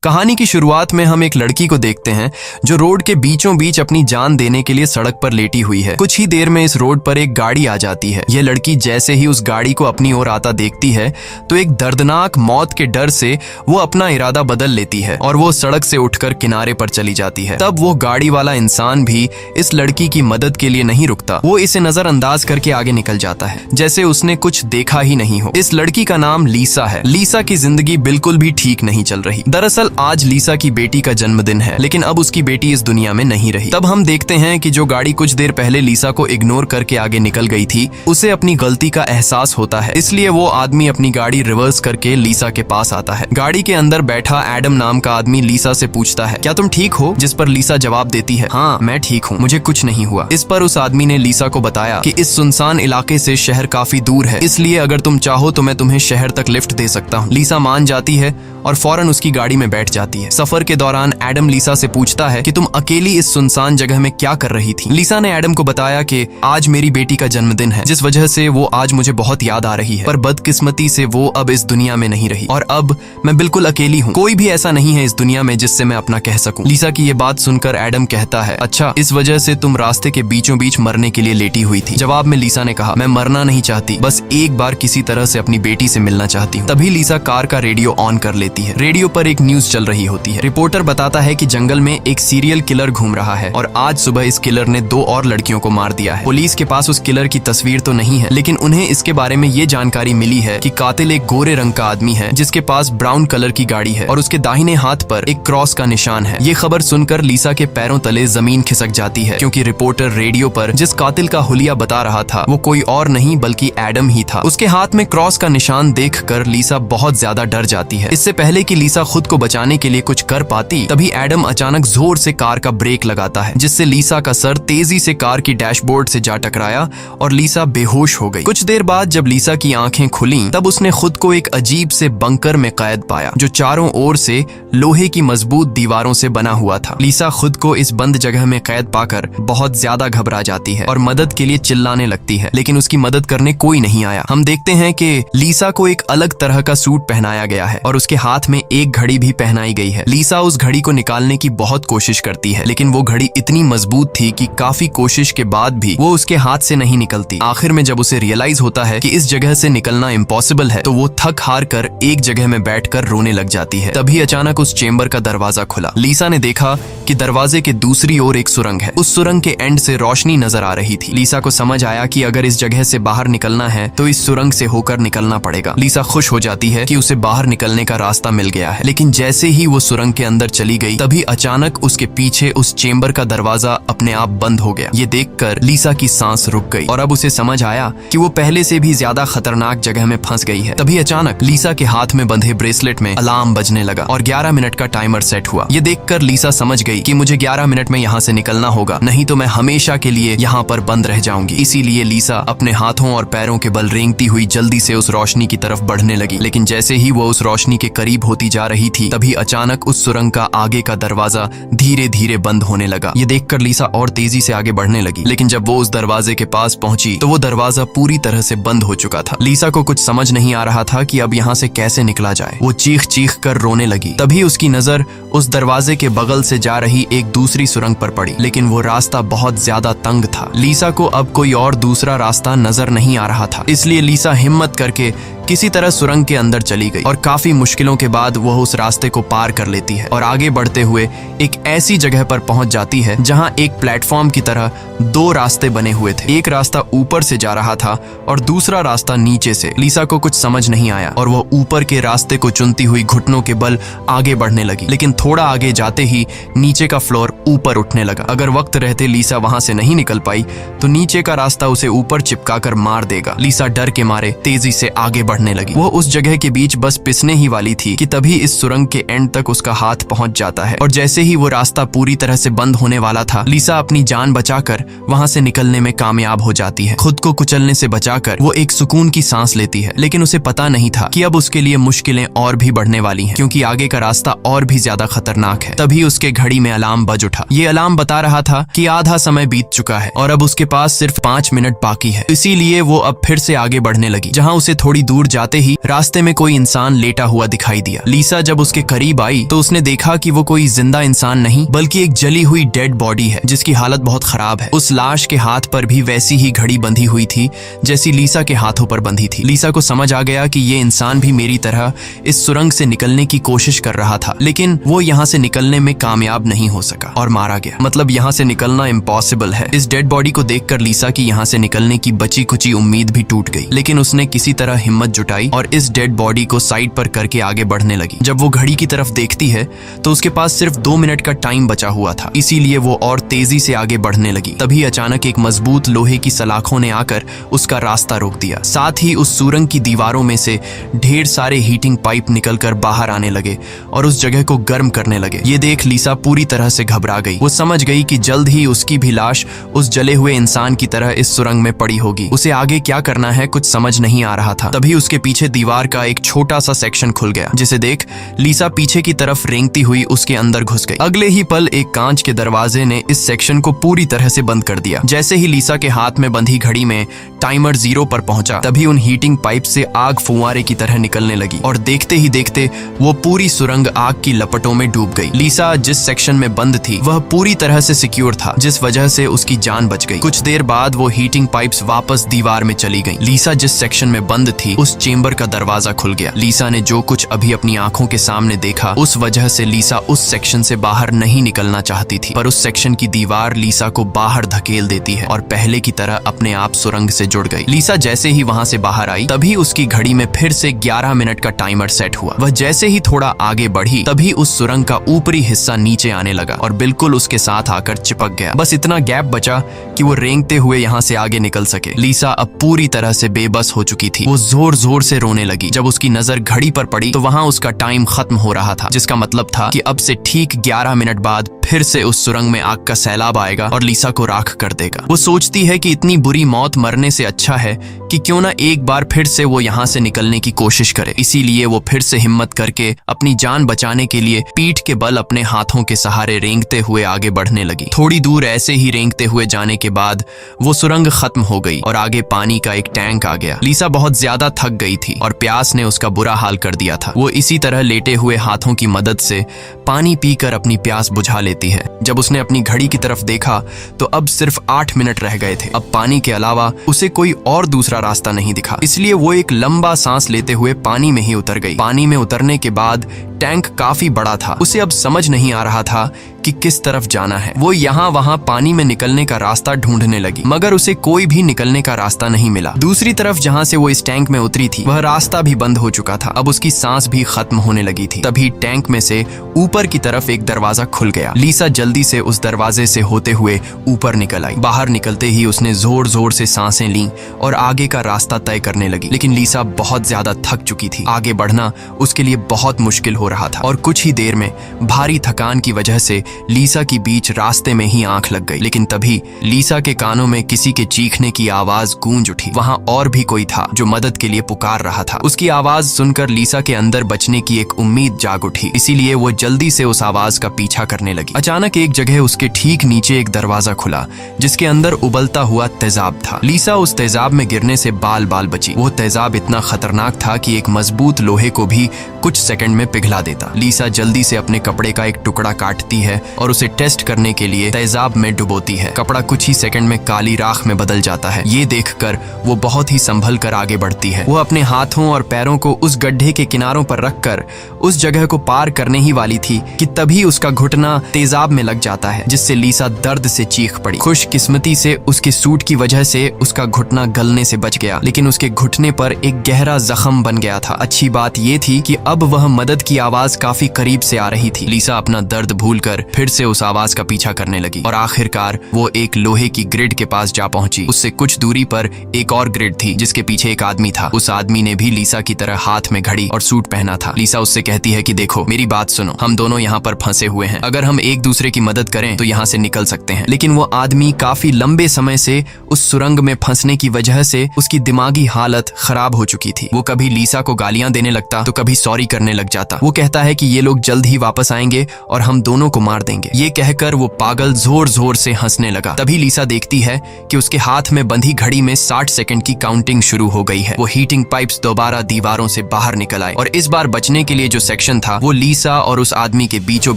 कहानी की शुरुआत में हम एक लड़की को देखते हैं जो रोड के बीचों बीच अपनी जान देने के लिए सड़क पर लेटी हुई है। कुछ ही देर में इस रोड पर एक गाड़ी आ जाती है। यह लड़की जैसे ही उस गाड़ी को अपनी ओर आता देखती है तो एक दर्दनाक मौत के डर से वो अपना इरादा बदल लेती है और वो सड़क से उठकर किनारे पर चली जाती है। तब वो गाड़ी वाला इंसान भी इस लड़की की मदद के लिए नहीं रुकता। वो इसे नजरअंदाज करके आगे निकल जाता है जैसे उसने कुछ देखा ही नहीं हो। इस लड़की का नाम लीसा है। लीसा की जिंदगी बिल्कुल भी ठीक नहीं चल रही। दरअसल आज लीसा की बेटी का जन्मदिन है, लेकिन अब उसकी बेटी इस दुनिया में नहीं रही। तब हम देखते हैं कि जो गाड़ी कुछ देर पहले लीसा को इग्नोर करके आगे निकल गई थी, उसे अपनी गलती का एहसास होता है। इसलिए वो आदमी अपनी गाड़ी रिवर्स करके लीसा के पास आता है। गाड़ी के अंदर बैठा एडम नाम का आदमी लीसा से पूछता है, क्या तुम ठीक हो? जिस पर लीसा जवाब देती है, हाँ मैं ठीक हूँ, मुझे कुछ नहीं हुआ। इस पर उस आदमी ने लीसा को बताया कि इस सुनसान इलाके से शहर काफी दूर है, इसलिए अगर तुम चाहो तो मैं तुम्हें शहर तक लिफ्ट दे सकता हूँ। लीसा मान जाती है और फौरन उसकी गाड़ी में बैठ जाती है। सफर के दौरान एडम लीसा से पूछता है कि तुम अकेली इस सुनसान जगह में क्या कर रही थी? लीसा ने एडम को बताया कि आज मेरी बेटी का जन्मदिन है, जिस वजह से वो आज मुझे बहुत याद आ रही है, पर बदकिस्मती से वो अब इस दुनिया में नहीं रही और अब मैं बिल्कुल अकेली हूँ। कोई भी ऐसा नहीं है इस दुनिया में जिससे मैं अपना कह सकूं। लीसा की ये बात सुनकर एडम कहता है, अच्छा इस वजह से तुम रास्ते के बीचों बीच मरने के लिए लेटी हुई थी? जवाब में लीसा ने कहा, मैं मरना नहीं चाहती, बस एक बार किसी तरह से अपनी बेटी से मिलना चाहती हूँ। तभी लीसा कार का रेडियो ऑन कर लेती है। रेडियो पर एक न्यूज चल रही होती है। रिपोर्टर बताता है कि जंगल में एक सीरियल किलर घूम रहा है और आज सुबह इस किलर ने 2 और लड़कियों को मार दिया है। पुलिस के पास उस किलर की तस्वीर तो नहीं है, लेकिन उन्हें इसके बारे में ये जानकारी मिली है कि कातिल एक गोरे रंग का आदमी है जिसके पास ब्राउन कलर की गाड़ी है और उसके दाहिने हाथ पर एक क्रॉस का निशान है। ये खबर सुनकर लीसा के पैरों तले जमीन खिसक जाती है, क्योंकि रिपोर्टर रेडियो पर जिस कातिल का हुलिया बता रहा था वो कोई और नहीं बल्कि एडम ही था। उसके हाथ में क्रॉस का निशान देखकर लीसा बहुत ज्यादा डर जाती है। इससे पहले कि लीसा खुद को बचाने के लिए कुछ कर पाती, तभी एडम अचानक जोर से कार का ब्रेक लगाता है, जिससे लीसा का सर तेजी से कार की डैशबोर्ड से जा टकराया और लीसा बेहोश हो गई। कुछ देर बाद जब लीसा की आंखें खुलीं, तब उसने खुद को एक अजीब से बंकर में कैद पाया जो चारों ओर से लोहे की मजबूत दीवारों से बना हुआ था। लीसा खुद को इस बंद जगह में कैद पाकर बहुत ज्यादा घबरा जाती है और मदद के लिए चिल्लाने लगती है, लेकिन उसकी मदद करने कोई नहीं आया। हम देखते हैं कि लीसा को एक अलग तरह का सूट पहनाया गया है और उसके हाथ में एक घड़ी भी पहनाई गई है। लीसा उस घड़ी को निकालने की बहुत कोशिश करती है, लेकिन वो घड़ी इतनी मजबूत थी कि काफी कोशिश के बाद भी वो उसके हाथ से नहीं निकलती। आखिर में जब उसे रियलाइज होता है कि इस जगह से निकलना इम्पॉसिबल है, तो वो थक हार कर एक जगह में बैठकर रोने लग जाती है। तभी अचानक उस चेंबर का दरवाजा खुला। लीसा ने देखा कि दरवाजे के दूसरी ओर एक सुरंग है। उस सुरंग के एंड से रोशनी नजर आ रही थी। लीसा को समझ आया कि अगर इस जगह से बाहर निकलना है तो इस सुरंग से होकर निकलना पड़ेगा। लीसा खुश हो जाती है कि उसे बाहर निकलने का रास्ता मिल गया है, लेकिन जैसे ही वो सुरंग के अंदर चली गई, तभी अचानक उसके पीछे उस चेंबर का दरवाजा अपने आप बंद हो गया। ये देखकर लीसा की सांस रुक गई और अब उसे समझ आया कि वो पहले से भी ज्यादा खतरनाक जगह में फंस गई है। तभी अचानक लीसा के हाथ में बंधे ब्रेसलेट में अलार्म बजने लगा और 11 मिनट का टाइमर सेट हुआ। ये देखकर लीसा समझ गई कि मुझे 11 मिनट में यहाँ से निकलना होगा, नहीं तो मैं हमेशा के लिए यहाँ पर बंद रह जाऊंगी। इसीलिए लीसा अपने हाथों और पैरों के बल रेंगती हुई जल्दी से उस रोशनी की तरफ बढ़ने लगी। लेकिन जैसे ही वो उस रोशनी के करीब होती जा रही थी, तभी अचानक उस सुरंग का आगे का दरवाजा धीरे धीरे बंद होने लगा। ये देखकर लीसा और तेजी से आगे बढ़ने लगी, लेकिन जब वो उस दरवाजे के पास पहुंची तो वो दरवाजा पूरी तरह से बंद हो चुका था। लीसा को कुछ समझ नहीं आ रहा था कि अब यहाँ से कैसे निकला जाए। वो चीख चीख कर रोने लगी। तभी उसकी नजर उस दरवाजे के बगल से जा रही एक दूसरी सुरंग पर पड़ी, लेकिन वो रास्ता बहुत ज्यादा तंग था। लीसा को अब कोई और दूसरा रास्ता नजर नहीं आ रहा था, इसलिए लीसा हिम्मत करके किसी तरह सुरंग के अंदर चली गई और काफी मुश्किलों के बाद वह उस रास्ते को पार कर लेती है और आगे बढ़ते हुए एक ऐसी जगह पर पहुंच जाती है जहां एक प्लेटफॉर्म की तरह 2 रास्ते बने हुए थे। एक रास्ता ऊपर से जा रहा था और दूसरा रास्ता नीचे से। लीसा को कुछ समझ नहीं आया और वह ऊपर के रास्ते को चुनती हुई घुटनों के बल आगे बढ़ने लगी, लेकिन थोड़ा आगे जाते ही नीचे का फ्लोर ऊपर उठने लगा। अगर वक्त रहते लीसा वहां से नहीं निकल पाई तो नीचे का रास्ता उसे ऊपर चिपका कर मार देगा। लीसा डर के मारे तेजी से आगे बढ़ने लगी। वो उस जगह के बीच बस पिसने ही वाली थी कि तभी इस सुरंग के एंड तक उसका हाथ पहुंच जाता है और जैसे ही वो रास्ता पूरी तरह से बंद होने वाला था, लीसा अपनी जान बचाकर वहां से निकलने में कामयाब हो जाती है। खुद को कुचलने से बचाकर वो एक सुकून की सांस लेती है, लेकिन उसे पता नहीं था कि अब उसके लिए मुश्किलें और भी बढ़ने वाली हैं, क्योंकि आगे का रास्ता और भी ज्यादा खतरनाक है। तभी उसके घड़ी में अलार्म बज उठा। ये अलार्म बता रहा था कि आधा समय बीत चुका है और अब उसके पास सिर्फ 5 मिनट बाकी है। इसीलिए वो अब फिर से आगे बढ़ने लगी। जहाँ उसे थोड़ी दूर दूर जाते ही रास्ते में कोई इंसान लेटा हुआ दिखाई दिया। लीसा जब उसके करीब आई तो उसने देखा कि वो कोई जिंदा इंसान नहीं बल्कि एक जली हुई डेड बॉडी है जिसकी हालत बहुत खराब है। उस लाश के हाथ पर भी वैसी ही घड़ी बंधी हुई थी जैसी लीसा के हाथों पर बंधी थी। लीसा को समझ आ गया कि ये इंसान भी मेरी तरह इस सुरंग से निकलने की कोशिश कर रहा था, लेकिन वो यहाँ से निकलने में कामयाब नहीं हो सका और मारा गया। मतलब यहाँ से निकलना इम्पॉसिबल है। इस डेड बॉडी को देखकर लीसा की यहाँ से निकलने की बची कुची उम्मीद भी टूट गई, लेकिन उसने किसी तरह हिम्मत जुटाई और इस डेड बॉडी को साइड पर करके आगे बढ़ने लगी। जब वो घड़ी की तरफ देखती है तो उसके पास सिर्फ 2 मिनट का टाइम बचा हुआ था, इसीलिए वो और तेजी से आगे बढ़ने लगी। तभी अचानक एक मजबूत लोहे की सलाखों ने आकर उसका रास्ता रोक दिया। साथ ही उस सुरंग की दीवारों में से ढेर सारे हीटिंग पाइप निकलकर बाहर आने लगे और उस जगह को गर्म करने लगे। ये देख लीसा पूरी तरह से घबरा गई। वो समझ गई कि जल्द ही उसकी भी लाश उस जले हुए इंसान की तरह इस सुरंग में पड़ी होगी। उसे आगे क्या करना है कुछ समझ नहीं आ रहा था। तभी उसके पीछे दीवार का एक छोटा सा सेक्शन खुल गया, जिसे देख लीसा पीछे की तरफ रेंगती हुई उसके अंदर घुस गई। अगले ही पल एक कांच के दरवाजे ने इस सेक्शन को पूरी तरह से बंद कर दिया। जैसे ही लीसा के हाथ में बंधी घड़ी में टाइमर 0 पर पहुंचा, तभी उन हीटिंग पाइप से आग फुंवारे की तरह निकलने लगी और देखते ही देखते वो पूरी सुरंग आग की लपटों में डूब गई। लीसा जिस सेक्शन में बंद थी वह पूरी तरह से सिक्योर था, जिस वजह से उसकी जान बच गई। कुछ देर बाद वो हीटिंग पाइप्स वापस दीवार में चली गईं। लीसा जिस सेक्शन में बंद थी उस चेंबर का दरवाजा खुल गया। लीसा ने जो कुछ अभी अपनी आंखों के सामने देखा उस वजह से लीसा उस सेक्शन से बाहर नहीं निकलना चाहती थी, पर उस सेक्शन की दीवार लीसा को बाहर धकेल देती है और पहले की तरह अपने आप सुरंग से जुड़ गई। लीसा जैसे ही वहां से बाहर आई तभी उसकी घड़ी में फिर से 11 मिनट का टाइमर सेट हुआ। वह जैसे ही थोड़ा आगे बढ़ी तभी उस सुरंग का ऊपरी हिस्सा नीचे आने लगा और बिल्कुल उसके साथ आकर चिपक गया। बस इतना गैप बचा कि वो रेंगते हुए यहाँ से आगे निकल सके। लीसा अब पूरी तरह से बेबस हो चुकी थी। वो जोर जोर से रोने लगी। जब उसकी नजर घड़ी पर पड़ी तो वहां उसका टाइम खत्म हो रहा था, जिसका मतलब था कि अब से ठीक 11 मिनट बाद फिर से उस सुरंग में आग का सैलाब आएगा और लीसा को राख कर देगा। वो सोचती है कि इतनी बुरी मौत मरने से अच्छा है कि क्यों ना एक बार फिर से वो यहाँ से निकलने की कोशिश करे। इसीलिए वो फिर से हिम्मत करके अपनी जान बचाने के लिए पीठ के बल अपने हाथों के सहारे रेंगते हुए आगे बढ़ने लगी। थोड़ी दूर ऐसे ही रेंगते हुए जाने के बाद वो सुरंग खत्म हो गई और आगे पानी का एक टैंक आ गया। लीसा बहुत ज्यादा थक गई थी और प्यास ने उसका बुरा हाल कर दिया था। वो इसी तरह लेटे हुए हाथों की मदद से पानी पीकर अपनी प्यास बुझा लेती है। जब उसने अपनी घड़ी की तरफ देखा तो अब सिर्फ 8 मिनट रह गए थे। अब पानी के अलावा उसे कोई और दूसरा रास्ता नहीं दिखा, इसलिए वो एक लंबा सांस लेते हुए पानी में ही उतर गई। पानी में उतरने के बाद टैंक काफी बड़ा था। उसे अब समझ नहीं आ रहा था कि किस तरफ जाना है। वो यहाँ वहाँ पानी में निकलने का रास्ता ढूंढने लगी, मगर उसे कोई भी निकलने का रास्ता नहीं मिला। दूसरी तरफ जहाँ से वो इस टैंक में उतरी थी वह रास्ता भी बंद हो चुका था। अब उसकी सांस भी खत्म होने लगी थी। तभी टैंक में से ऊपर की तरफ एक दरवाजा खुल गया। लीसा जल्दी से उस दरवाजे से होते हुए ऊपर निकल आई। बाहर निकलते ही उसने जोर जोर से सांसें लीं और आगे का रास्ता तय करने लगी, लेकिन लीसा बहुत ज्यादा थक चुकी थी। आगे बढ़ना उसके लिए बहुत मुश्किल हो रहा था और कुछ ही देर में भारी थकान की वजह से लीसा की बीच रास्ते में ही आंख लग गई। लेकिन तभी लीसा के कानों में किसी के चीखने की आवाज गूंज उठी। वहां और भी कोई था जो मदद के लिए पुकार रहा था। उसकी आवाज सुनकर लीसा के अंदर बचने की एक उम्मीद जाग उठी, इसीलिए वो जल्दी से उस आवाज का पीछा करने लगी। अचानक एक जगह उसके ठीक नीचे एक दरवाजा खुला जिसके अंदर उबलता हुआ तेजाब था। लीसा उस तेजाब में गिरने से बाल बाल बची। वो तेजाब इतना खतरनाक था कि एक मजबूत लोहे को भी कुछ सेकंड में पिघला देता। लीसा जल्दी से अपने कपड़े का एक टुकड़ा काटती है और उसे टेस्ट करने के लिए तेजाब में डुबोती है। कपड़ा कुछ ही सेकंड में काली राख में बदल जाता है। ये देखकर वो बहुत ही संभल कर आगे बढ़ती है। वो अपने हाथों और पैरों को उस गड्ढे के किनारों पर रखकर उस जगह को पार करने ही वाली थी कि तभी उसका घुटना तेजाब में लग जाता है, जिससे लीसा दर्द से चीख पड़ी। खुशकिस्मती से उसके सूट की वजह से उसका घुटना गलने से बच गया, लेकिन उसके घुटने पर एक गहरा जख्म बन गया था। अच्छी बात ये थी कि अब वह मदद की आवाज काफी करीब से आ रही थी। लीसा अपना दर्द भूलकर फिर से उस आवाज का पीछा करने लगी और आखिरकार वो एक लोहे की ग्रिड के पास जा पहुंची। उससे कुछ दूरी पर एक और ग्रिड थी जिसके पीछे एक आदमी था। उस आदमी ने भी लीसा की तरह हाथ में घड़ी और सूट पहना था। लीसा उससे कहती है कि देखो मेरी बात सुनो, हम दोनों यहाँ पर फंसे हुए हैं। अगर हम एक दूसरे की मदद करें तो यहाँ से निकल सकते हैं। लेकिन वो आदमी काफी लंबे समय से उस सुरंग में फंसने की वजह से उसकी दिमागी हालत खराब हो चुकी थी। वो कभी लीसा को गालियां देने लगता तो कभी सॉरी करने लग जाता। वो कहता है कि ये लोग जल्द ही वापस आएंगे और हम दोनों को मार देंगे। ये कहकर वो पागल जोर जोर से हंसने लगा। तभी लीसा देखती है कि उसके हाथ में बंधी घड़ी में 60 सेकंड की काउंटिंग शुरू हो गई है। वो हीटिंग पाइप्स दोबारा दीवारों से बाहर निकल आए और इस बार बचने के लिए जो सेक्शन था वो लीसा और उस आदमी के बीचों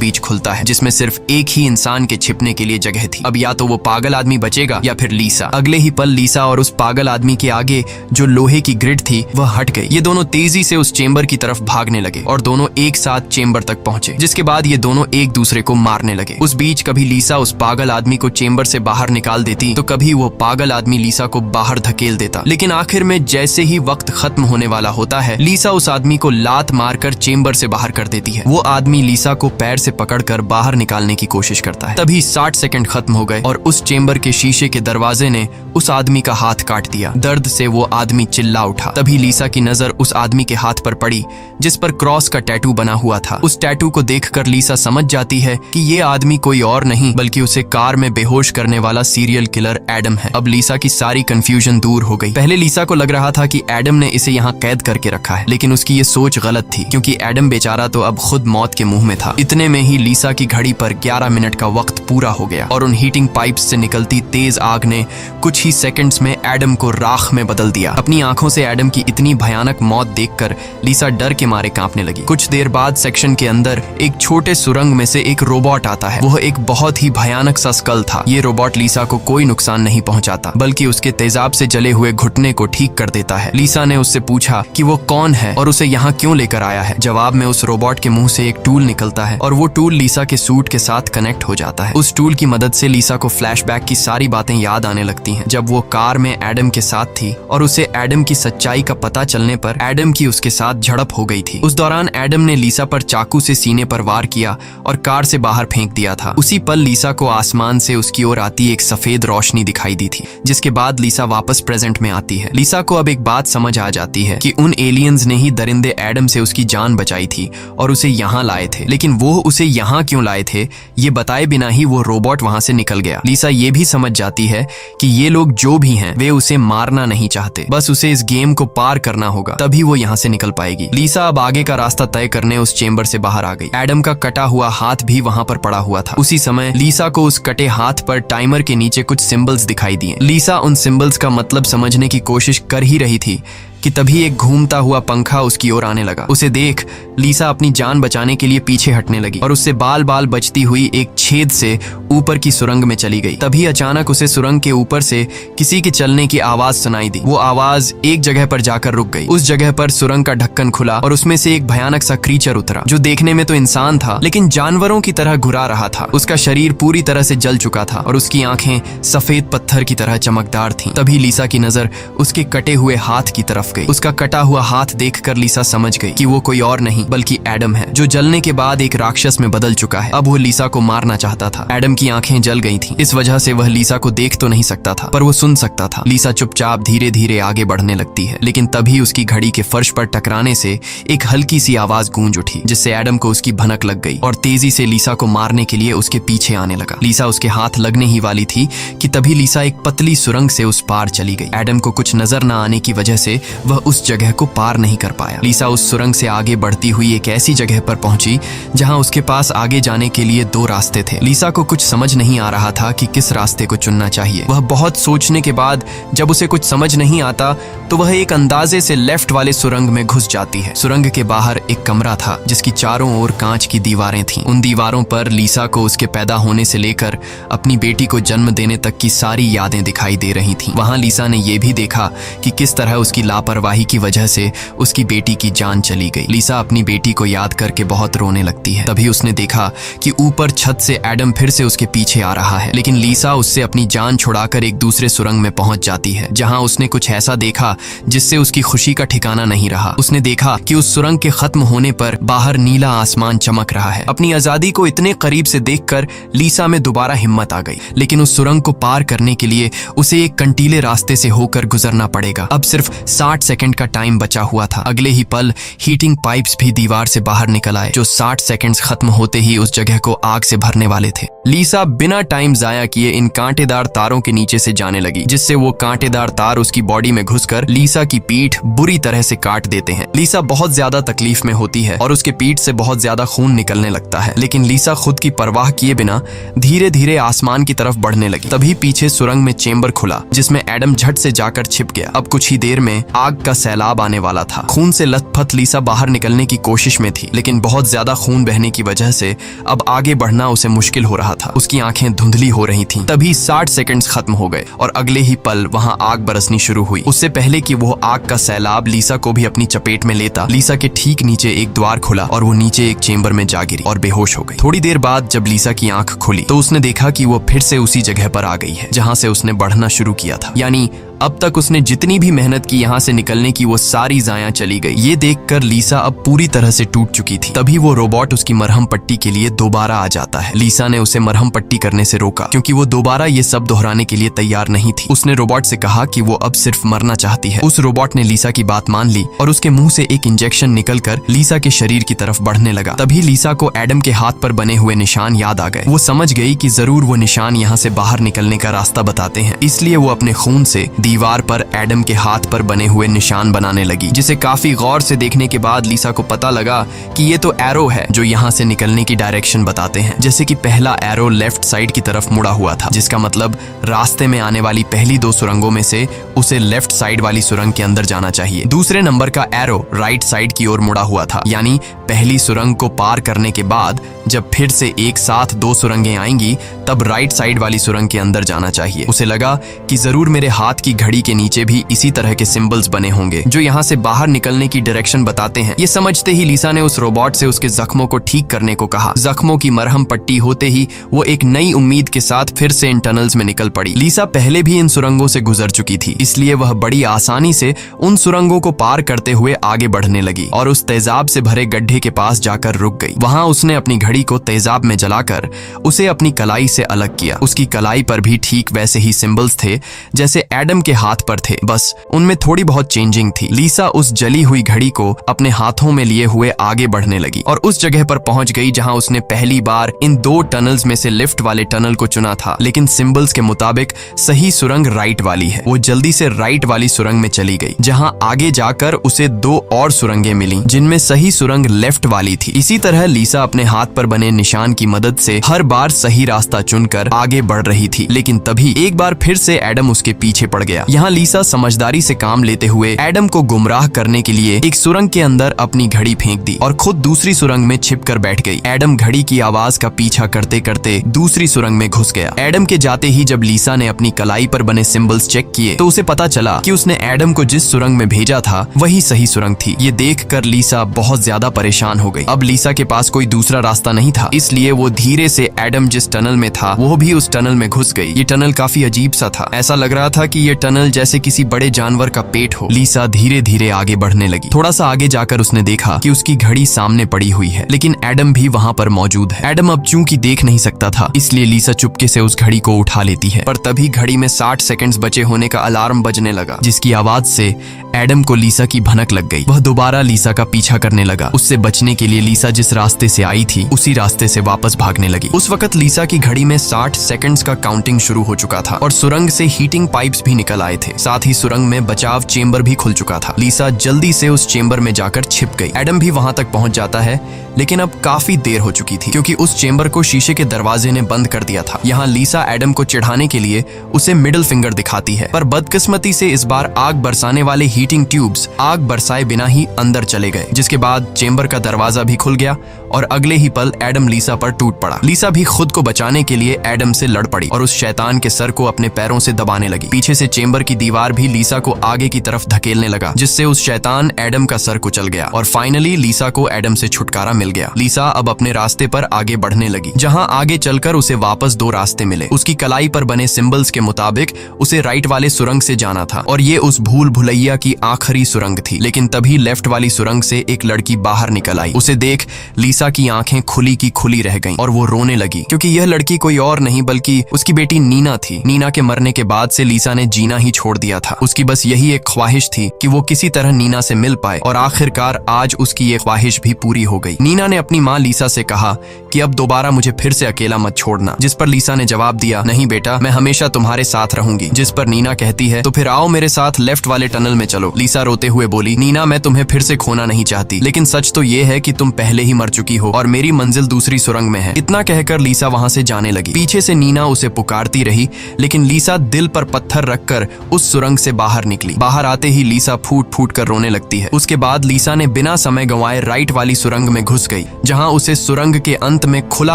बीच खुलता है, जिसमें सिर्फ एक ही इंसान के छिपने के लिए जगह थी। अब या तो वो पागल आदमी बचेगा या फिर लीसा। अगले ही पल लीसा और उस पागल आदमी के आगे जो लोहे की ग्रिड थी वह हट गई। ये दोनों तेजी से उस चेंबर की तरफ भागने लगे और दोनों एक साथ चेंबर तक पहुंचे, जिसके बाद ये दोनों एक दूसरे को मारने लगे। उस बीच कभी लीसा उस पागल आदमी को चेंबर से बाहर निकाल देती तो कभी वो पागल आदमी लीसा को बाहर धकेल देता। लेकिन आखिर में जैसे ही वक्त खत्म होने वाला होता है, लीसा उस आदमी को लात मारकर चेंबर से बाहर कर देती है। वो आदमी लीसा को पैर से पकड़कर बाहर निकालने की कोशिश करता है। तभी 60 सेकंड खत्म हो गए और उस चेंबर के शीशे के दरवाजे ने उस आदमी का हाथ काट दिया। दर्द से वो आदमी चिल्ला उठा। तभी लीसा की नजर उस आदमी के हाथ पर पड़ी जिस पर क्रॉस का टैटू बना हुआ था। उस टैटू को देखकर लीसा समझ जाती है कि ये आदमी कोई और नहीं बल्कि उसे कार में बेहोश करने वाला सीरियल किलर एडम है। अब लीसा की सारी कंफ्यूजन दूर हो गई। पहले लीसा को लग रहा था कि एडम ने इसे यहाँ कैद करके रखा है, लेकिन उसकी ये सोच गलत थी क्योंकि एडम बेचारा तो अब खुद मौत के मुंह में था। इतने में ही लीसा की घड़ी पर 11 मिनट का वक्त पूरा हो गया और उन हीटिंग पाइप्स से निकलती तेज आग ने कुछ ही सेकंड्स में एडम को राख में बदल दिया। अपनी आंखों से एडम की इतनी भयानक मौत देखकर लीसा डर के मारे कांपने लगी। कुछ देर बाद सेक्शन के अंदर एक छोटे सुरंग में से एक रोबोट आता है। वह एक बहुत ही भयानक सा स्कल था। ये रोबोट लीसा को कोई नुकसान नहीं पहुंचाता बल्कि उसके तेजाब से जले हुए घुटने को ठीक कर देता है। लीसा ने उससे पूछा कि वो कौन है और उसे यहाँ क्यों लेकर आया है। जवाब में उस रोबोट के मुंह से एक टूल निकलता है और वो टूल लीसा के सूट के साथ कनेक्ट हो जाता है। उस टूल की मदद से लीसा को फ्लैशबैक की सारी बातें याद आने लगती हैं, जब वो कार में एडम के साथ थी और उसे एडम की सच्चाई का पता चलने पर एडम की उसके साथ झड़प हो गई थी। उस दौरान एडम ने लीसा पर चाकू से सीने पर वार किया और कार से बाहर फेंक दिया था। उसी पल लीसा को आसमान से उसकी ओर आती एक सफेद रोशनी दिखाई दी थी, जिसके बाद लीसा वापस प्रेजेंट में आती है। लीसा को अब एक बात समझ आ जाती है कि उन एलियंस ने ही दरिंदे एडम से उसकी जान बचाई थी और उसे यहाँ लाए थे, लेकिन वो उसे यहाँ क्यों लाए थे ये बताए बिना ही वो रोबोट वहां से निकल गया। लीसा ये भी समझ जाती है कि ये लोग जो भी हैं वे उसे मारना नहीं चाहते, बस उसे इस गेम को पार करना होगा, तभी वो यहाँ से निकल पाएगी। लीसा अब आगे का रास्ता तय करने उस चेंबर से बाहर आ गई। एडम का कटा हुआ हाथ भी वहां पर पड़ा हुआ था। उसी समय लीसा को उस कटे हाथ पर टाइमर के नीचे कुछ सिंबल्स दिखाई दिए। लीसा उन सिंबल्स का मतलब समझने की कोशिश कर ही रही थी कि तभी एक घूमता हुआ पंखा उसकी ओर आने लगा। उसे देख लीसा अपनी जान बचाने के लिए पीछे हटने लगी और उससे बाल बाल बचती हुई एक छेद से ऊपर की सुरंग में चली गई। तभी अचानक उसे सुरंग के ऊपर से किसी के चलने की आवाज सुनाई दी। वो आवाज एक जगह पर जाकर रुक गई। उस जगह पर सुरंग का ढक्कन खुला और उसमें से एक भयानक सा क्रीचर उतरा, जो देखने में तो इंसान था लेकिन जानवरों की तरह घुरा रहा था। उसका शरीर पूरी तरह से जल चुका था और उसकी आंखें सफेद पत्थर की तरह चमकदार थीं। तभी लीसा की नजर उसके कटे हुए हाथ की तरफ गई। उसका कटा हुआ हाथ देखकर लीसा समझ गई कि वो कोई और नहीं बल्कि एडम है, जो जलने के बाद एक राक्षस में बदल चुका है। अब वो लीसा को मारना चाहता था। एडम की आंखें जल गई थीं, इस वजह से वह लीसा को देख तो नहीं सकता था पर वो सुन सकता था। लीसा चुपचाप धीरे धीरे आगे बढ़ने लगती है, लेकिन तभी उसकी घड़ी के फर्श पर टकराने से एक हल्की सी आवाज गूंज उठी, जिससे एडम को उसकी भनक लग गई और तेजी से लीसा को मारने के लिए उसके पीछे आने लगा। लीसा उसके हाथ लगने ही वाली थी कि तभी लीसा एक पतली सुरंग से उस पार चली गई। एडम को कुछ नजर न आने की वजह से वह उस जगह को पार नहीं कर पाया। लीसा उस सुरंग से आगे बढ़ती हुई एक ऐसी जगह पर पहुंची जहां उसके पास आगे जाने के लिए 2 रास्ते थे। लीसा को कुछ समझ नहीं आ रहा था कि किस रास्ते को चुनना चाहिए। वह बहुत सोचने के बाद जब उसे कुछ समझ नहीं आता तो वह एक अंदाजे से लेफ्ट वाले सुरंग में घुस जाती है। सुरंग के बाहर एक कमरा था जिसकी चारों ओर कांच की दीवारें थीं। उन दीवारों पर लीसा को उसके पैदा होने से लेकर अपनी बेटी को जन्म देने तक की सारी यादें दिखाई दे रही थीं। वहां लीसा ने यह भी देखा कि किस तरह उसकी लापरवाही की वजह से उसकी बेटी की जान चली गई। लीसा अपनी बेटी को याद करके बहुत रोने लगती है। तभी उसने देखा कि ऊपर छत से एडम फिर से उसके पीछे आ रहा है, लेकिन लीसा उससे अपनी जान छुड़ाकर एक दूसरे सुरंग में पहुंच जाती है, जहां उसने कुछ ऐसा देखा जिससे उसकी खुशी का ठिकाना नहीं रहा। उसने देखा कि उस सुरंग के खत्म होने पर बाहर नीला आसमान चमक रहा है। अपनी आजादी को इतने करीब से देखकर लीसा में दोबारा हिम्मत आ गई, लेकिन उस सुरंग को पार करने के लिए उसे एक कंटीले रास्ते से होकर गुजरना पड़ेगा। अब सिर्फ 60 सेकंड का टाइम बचा हुआ था। अगले ही पल हीटिंग पाइप्स भी दीवार से बाहर निकल आए, जो 60 सेकंड्स खत्म होते ही उस जगह को आग से भरने वाले थे। लीसा बिना टाइम जाया किए इन कांटेदार तारों के नीचे से जाने लगी, जिससे वो कांटेदार तार उसकी बॉडी में घुसकर लीसा की पीठ बुरी तरह से काट देते हैं। लीसा बहुत ज्यादा तकलीफ में होती है और उसके पीठ से बहुत ज्यादा खून निकलने लगता है, लेकिन लीसा खुद की परवाह किए बिना धीरे धीरे आसमान की तरफ बढ़ने लगी। तभी पीछे सुरंग में चेंबर खुला, जिसमें एडम झट से जाकर छिप गया। अब कुछ ही देर में आग का सैलाब आने वाला था। खून से लथपथ लीसा बाहर निकलने की कोशिश में थी, लेकिन बहुत ज्यादा खून बहने की वजह से अब आगे बढ़ना उसे मुश्किल हो रहा था। उसकी आंखें धुंधली हो रही थीं। तभी 60 सेकंड्स खत्म हो गए और अगले ही पल वहां आग बरसनी शुरू हुई। उससे पहले कि वो आग का सैलाब लीसा को भी अपनी चपेट में लेता, लीसा के ठीक नीचे एक द्वार खुला और वो नीचे एक चेंबर में जा गिरी और बेहोश हो गई। थोड़ी देर बाद जब लीसा की आंख खुली तो उसने देखा कि वो फिर से उसी जगह पर आ गई है जहां से उसने बढ़ना शुरू किया था। यानी अब तक उसने जितनी भी मेहनत की यहाँ से निकलने की, वो सारी जाया चली गई। ये देखकर लीसा अब पूरी तरह से टूट चुकी थी। तभी वो रोबोट उसकी मरहम पट्टी के लिए दोबारा आ जाता है। लीसा ने उसे मरहम पट्टी करने से रोका, क्योंकि वो दोबारा ये सब दोहराने के लिए तैयार नहीं थी। उसने रोबोट से कहा कि वो अब सिर्फ मरना चाहती है। उस रोबोट ने लीसा की बात मान ली और उसके मुंह से एक इंजेक्शन निकलकर लीसा के शरीर की तरफ बढ़ने लगा। तभी लीसा को एडम के हाथ पर बने हुए निशान याद आ गए। वो समझ गई कि जरूर वो निशान यहाँ से बाहर निकलने का रास्ता बताते हैं, इसलिए वो अपने खून से दीवार पर एडम के हाथ पर बने हुए निशान बनाने लगी, जिसे काफी गौर से देखने के बाद लीसा को पता लगा कि ये तो एरो है जो यहाँ से निकलने की डायरेक्शन बताते हैं। जैसे कि पहला एरो लेफ्ट साइड की तरफ मुड़ा हुआ था, जिसका मतलब रास्ते में आने वाली पहली 2 सुरंगों में से उसे लेफ्ट साइड वाली सुरंग के अंदर जाना चाहिए। दूसरे नंबर का एरो राइट साइड की ओर मुड़ा हुआ था, यानी पहली सुरंग को पार करने के बाद जब फिर से एक साथ 2 सुरंगें आएंगी तब राइट साइड वाली सुरंग के अंदर जाना चाहिए। उसे लगा कि जरूर मेरे हाथ की घड़ी के नीचे भी इसी तरह के सिंबल्स बने होंगे जो यहाँ से बाहर निकलने की डायरेक्शन बताते हैं। ये समझते ही लीसा ने उस रोबोट से उसके जख्मों को ठीक करने को कहा। जख्मों की मरहम पट्टी होते ही वो एक नई उम्मीद के साथ फिर से इन टनल्स में निकल पड़ी। लीसा पहले भी इन सुरंगों से गुजर चुकी थी, इसलिए वह बड़ी आसानी से उन सुरंगों को पार करते हुए आगे बढ़ने लगी और उस तेजाब से भरे गड्ढे के पास जाकर रुक गई। वहां उसने अपनी घड़ी को तेजाब में जलाकर उसे अपनी कलाई से अलग किया। उसकी कलाई पर भी ठीक वैसे ही सिंबल्स थे जैसे एडम के हाथ पर थे, बस उनमें थोड़ी बहुत चेंजिंग थी। लीसा उस जली हुई घड़ी को अपने हाथों में लिए हुए आगे बढ़ने लगी और उस जगह पर पहुंच गई जहां उसने पहली बार इन 2 टनल्स में से लिफ्ट वाले टनल को चुना था, लेकिन सिंबल्स के मुताबिक सही सुरंग राइट वाली है। वो जल्दी से राइट वाली सुरंग में चली गई, जहां आगे जाकर उसे 2 और सुरंगें मिली जिनमें सही सुरंग लेफ्ट वाली थी। इसी तरह लीसा अपने हाथ पर बने निशान की मदद से हर बार सही रास्ता चुनकर आगे बढ़ रही थी, लेकिन तभी एक बार फिर से एडम उसके पीछे पड़ गया। यहाँ लीसा समझदारी से काम लेते हुए एडम को गुमराह करने के लिए एक सुरंग के अंदर अपनी घड़ी फेंक दी और खुद दूसरी सुरंग में छिपकर बैठ गई। एडम घड़ी की आवाज का पीछा करते करते दूसरी सुरंग में घुस गया। एडम के जाते ही जब लीसा ने अपनी कलाई पर बने सिंबल्स चेक किए तो उसे पता चला कि उसने एडम को जिस सुरंग में भेजा था वही सही सुरंग थी। ये देखकर लीसा बहुत ज्यादा परेशान हो गई। अब लीसा के पास कोई दूसरा रास्ता नहीं था, इसलिए वो धीरे से एडम जिस टनल में था वो भी उस टनल में घुस गई। ये टनल काफी अजीब सा था। ऐसा लग रहा था कि ये टनल जैसे किसी बड़े जानवर का पेट हो। लीसा धीरे धीरे आगे बढ़ने लगी। थोड़ा सा आगे जाकर उसने देखा कि उसकी घड़ी सामने पड़ी हुई है, लेकिन एडम भी वहाँ पर मौजूद है। एडम अब चूंकि देख नहीं सकता था, इसलिए लीसा चुपके से उस घड़ी को उठा लेती है, पर तभी घड़ी में 60 सेकंड्स बचे होने का अलार्म बजने लगा, जिसकी आवाज से एडम को लीसा की भनक लग गई। वह दोबारा लीसा का पीछा करने लगा। उससे बचने के लिए लीसा जिस रास्ते से आई थी उसी रास्ते से वापस भागने लगी। उस वक्त लीसा की घड़ी में 60 सेकंड्स का काउंटिंग शुरू हो चुका था और सुरंग से हीटिंग पाइप्स भी निकल आए थे। साथ ही सुरंग में बचाव चेंबर भी खुल चुका था। लीसा जल्दी से उस चेंबर में जाकर छिप गई। एडम भी वहां तक पहुंच जाता है, लेकिन अब काफी देर हो चुकी थी क्योंकि उस चेंबर को शीशे के दरवाजे ने बंद कर दिया था। यहाँ लीसा एडम को चिढ़ाने के लिए उसे मिडिल फिंगर दिखाती है, पर बदकिस्मती से इस बार आग बरसाने वाले हीटिंग ट्यूब्स आग बरसाए बिना ही अंदर चले गए, जिसके बाद चेंबर का दरवाजा भी खुल गया और अगले ही पल एडम लीसा पर टूट पड़ा। लीसा भी खुद को बचाने के लिए एडम से लड़ पड़ी और उस शैतान के सर को अपने पैरों से दबाने लगी। पीछे से चेंबर की दीवार भी लीसा को आगे की तरफ धकेलने लगा, जिससे उस शैतान एडम का सर कुचल गया और फाइनली लीसा को एडम से छुटकारा मिल गया। लीसा अब अपने रास्ते पर आगे बढ़ने लगी, जहां आगे चलकर उसे वापस 2 रास्ते मिले। उसकी कलाई पर बने सिंबल्स के मुताबिक उसे राइट वाले सुरंग से जाना था और ये उस भूल भुलैया की आखिरी सुरंग थी। लेकिन तभी लेफ्ट वाली सुरंग से एक लड़की बाहर निकल आई। उसे देख लीसा लीसा की आंखें खुली की खुली रह गईं और वो रोने लगी, क्योंकि यह लड़की कोई और नहीं बल्कि उसकी बेटी नीना थी। नीना के मरने के बाद से लीसा ने जीना ही छोड़ दिया था। उसकी बस यही एक ख्वाहिश थी कि वो किसी तरह नीना से मिल पाए, और आखिरकार आज उसकी ये ख्वाहिश भी पूरी हो गई। नीना ने अपनी माँ लीसा से कहा कि अब दोबारा मुझे फिर से अकेला मत छोड़ना, जिस पर लीसा ने जवाब दिया, नहीं बेटा, मैं हमेशा तुम्हारे साथ रहूंगी। जिस पर नीना कहती है, तो फिर आओ मेरे साथ लेफ्ट वाले टनल में चलो। लीसा रोते हुए बोली, नीना, मैं तुम्हें फिर से खोना नहीं चाहती, लेकिन सच तो ये है कि तुम पहले ही मर चुकी हो और मेरी मंजिल दूसरी सुरंग में है। इतना कहकर लीसा वहां से जाने लगी। पीछे से नीना उसे पुकारती रही, लेकिन लीसा दिल पर पत्थर रखकर उस सुरंग से बाहर निकली। बाहर आते ही लीसा फूट फूट कर रोने लगती है। उसके बाद लीसा ने बिना समय गंवाए राइट वाली सुरंग में घुस गई, जहां उसे सुरंग के अंत में खुला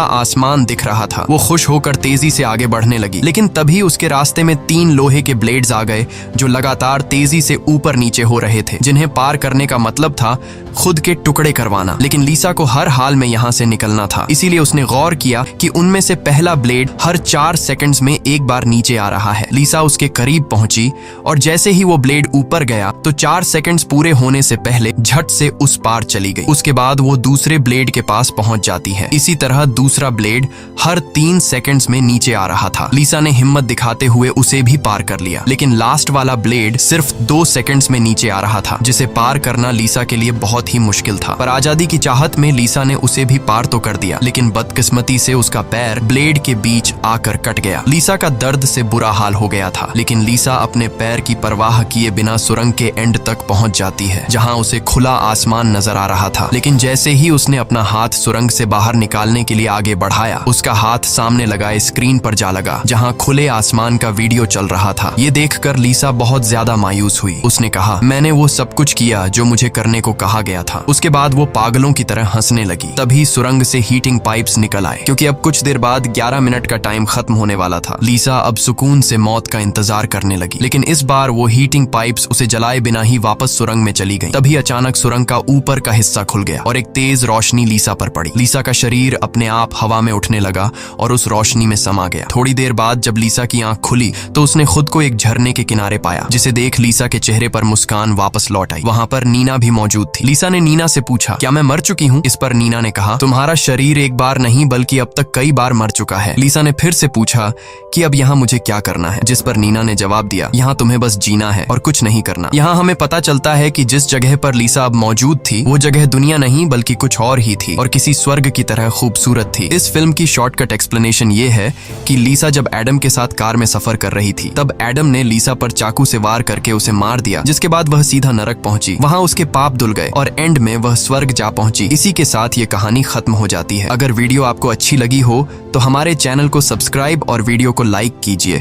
आसमान दिख रहा था। वो खुश होकर तेजी से आगे बढ़ने लगी, लेकिन तभी उसके रास्ते में 3 लोहे के ब्लेड्स आ गए जो लगातार तेजी से ऊपर नीचे हो रहे थे, जिन्हें पार करने का मतलब था खुद के टुकड़े करवाना। लेकिन लीसा को हर हाल में यहाँ से निकलना था, इसीलिए उसने गौर किया कि उनमें से पहला ब्लेड हर 4 सेकंड्स में एक बार नीचे आ रहा है। लीसा उसके करीब पहुंची और जैसे ही वो ब्लेड ऊपर गया तो 4 सेकंड्स पूरे होने से पहले झट से उस पार चली गई। उसके बाद वो दूसरे ब्लेड के पास पहुंच जाती है। इसी तरह दूसरा ब्लेड हर 3 सेकंड्स में नीचे आ रहा था। लीसा ने हिम्मत दिखाते हुए उसे भी पार कर लिया, लेकिन लास्ट वाला ब्लेड सिर्फ 2 सेकंड्स में नीचे आ रहा था, जिसे पार करना लीसा के लिए बहुत ही मुश्किल था। पर आजादी की चाहत में लीसा ने उसे भी पार तो कर दिया, लेकिन बदकिस्मती से उसका पैर ब्लेड के बीच आकर कट गया। लीसा का दर्द से बुरा हाल हो गया था, लेकिन लीसा अपने पैर की परवाह किए बिना सुरंग के एंड तक पहुंच जाती है, जहां उसे खुला आसमान नजर आ रहा था। लेकिन जैसे ही उसने अपना हाथ सुरंग से बाहर निकालने के लिए आगे बढ़ाया, उसका हाथ सामने लगाए स्क्रीन पर जा लगा, जहां खुले आसमान का वीडियो चल रहा था। ये देखकर लीसा बहुत ज्यादा मायूस हुई। उसने कहा, मैंने वो सब कुछ किया जो मुझे करने को कहा गया था। उसके बाद वो पागलों की तरह हंसने लगी। तभी सुरंग से हीटिंग पाइप्स निकल आए, क्योंकि अब कुछ देर बाद 11 मिनट का टाइम खत्म होने वाला था। लीसा अब सुकून से मौत का इंतजार करने लगी, लेकिन इस बार वो हीटिंग पाइप्स उसे जलाए बिना ही वापस सुरंग में चली गई। तभी अचानक सुरंग का ऊपर का हिस्सा खुल गया और एक तेज रोशनी लीसा पर पड़ी। लीसा का शरीर अपने आप हवा में उठने लगा और उस रोशनी में समा गया। थोड़ी देर बाद जब लीसा की आंख खुली तो उसने खुद को एक झरने के किनारे पाया, जिसे देख लीसा के चेहरे पर मुस्कान वापस लौट आई। वहां पर नीना भी मौजूद थी। लीसा ने नीना से पूछा, क्या मैं मर चुकी हूँ? इस पर नीना ने कहा, तुम्हारा शरीर एक बार नहीं बल्कि अब तक कई बार मर चुका है। लीसा ने फिर से पूछा कि अब यहाँ मुझे क्या करना है? जिस पर नीना ने जवाब दिया, यहाँ तुम्हें बस जीना है और कुछ नहीं करना। यहाँ हमें पता चलता है कि जिस जगह पर लीसा अब मौजूद थी वो जगह दुनिया नहीं बल्कि कुछ और ही थी और किसी स्वर्ग की तरह खूबसूरत थी। इस फिल्म की शॉर्टकट एक्सप्लेनेशन ये है कि लीसा जब एडम के साथ कार में सफर कर रही थी, तब एडम ने लीसा पर चाकू से वार करके उसे मार दिया, जिसके बाद वह सीधा नरक पहुंची। वहां उसके पाप धुल गए और एंड में वह स्वर्ग जा पहुंची। इसी के साथ ये कहानी खत्म हो जाती है। अगर वीडियो आपको अच्छी लगी हो तो हमारे चैनल को सब्सक्राइब और वीडियो को लाइक कीजिए।